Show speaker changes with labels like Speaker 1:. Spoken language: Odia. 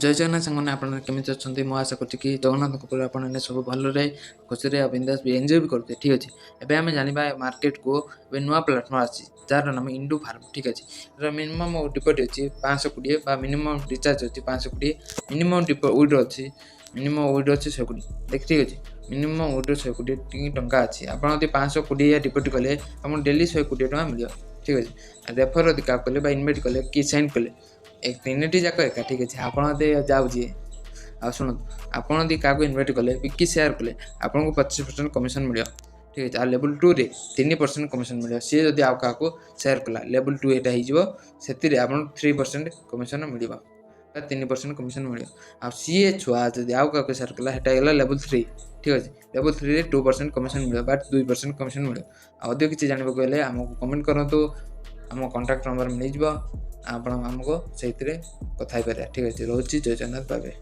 Speaker 1: ଜୟ ଜଗନ୍ନାଥ ସାଙ୍ଗମାନେ ଆପଣ କେମିତି ଅଛନ୍ତି? ମୁଁ ଆଶା କରୁଛି କି ଜଗନ୍ନାଥଙ୍କ କୃପାରୁ ଆପଣମାନେ ସବୁ ଭଲରେ ଖୁସିରେ ଆଉ ବିନ୍ଦାସ ବି ଏନ୍ଜୟ ବି କରୁଥିବେ। ଠିକ୍ ଅଛି, ଏବେ ଆମେ ଜାଣିବା ମାର୍କେଟକୁ ଏବେ ନୂଆ ପ୍ଲାଟଫର୍ମ ଆସିଛି ଯାହାର ନାମ ଇଣ୍ଡୁ ଫାର୍ମ। ଠିକ୍ ଅଛି, ଏହାର ମିନିମମ୍ ଡିପୋଜିଟ୍ ଅଛି 520 ବା ମିନିମମ୍ ରିଚାର୍ଜ ଅଛି 520, ମିନିମମ୍ ୱିଡ୍ର ଅଛି 120 ଦେଖି। ଠିକ୍ ଅଛି, ମିନିମମ୍ ୱିଡ୍ର 120 ଟଙ୍କା ଅଛି। ଆପଣ ଯଦି 520 ଡିପୋଜିଟ୍ କଲେ ଆପଣଙ୍କୁ ଡେଲି 120 ଟଙ୍କା ମିଳିବ। ଠିକ୍ ଅଛି, ରେଫର ଯଦି କାହାକୁ କଲେ ବା ଇନଭାଇଟ୍ କଲେ କି ସେଣ୍ଡ କଲେ ତିନିଟି ଯାକ ଏକା। ଠିକ୍ ଅଛି, ଆପଣ ଯଦି ଯାଉଛି ଆଉ ଶୁଣନ୍ତୁ, ଆପଣ ଯଦି କାହାକୁ ଇନଭାଇଟ୍ କଲେ କି ସେୟାର କଲେ ଆପଣଙ୍କୁ 25% କମିଶନ୍ ମିଳିବ। ଠିକ୍ ଅଛି, ଆଉ ଲେବୁଲ୍ 2ରେ 3% କମିଶନ୍ ମିଳିବ। ସିଏ ଯଦି ଆଉ କାହାକୁ ସେୟାର କଲା ଲେବୁଲ୍ 2 ଏଇଟା ହେଇଯିବ, ସେଥିରେ ଆପଣଙ୍କୁ 3% କମିଶନ୍ ମିଳିବ ବା 3% କମିଶନ୍ ମିଳିବ। ଆଉ ସିଏ ଛୁଆ ଯଦି ଆଉ କାହାକୁ ସେୟାର କଲା ସେଟା ହେଇଗଲା ଲେବୁଲ୍ 3। ଠିକ୍ ଅଛି, ଲେବୁଲ୍ 3ରେ 2% କମିଶନ୍ ମିଳିବ ବା 2% କମିଶନ୍ ମିଳିବ। ଆଉ ଅଧିକ କିଛି ଜାଣିବାକୁ ହେଲେ ଆମକୁ କମେଣ୍ଟ କରନ୍ତୁ, ଆମ କଣ୍ଟାକ୍ଟ ନମ୍ବର ମିଳିଯିବ, ଆପଣ ଆମକୁ ସେଇଥିରେ କଥା ହେଇପାରିବା। ଠିକ୍ ଅଛି, ରହୁଛି। ଜୟ ଜଗନ୍ନାଥ, ବାଏ ବାଏ।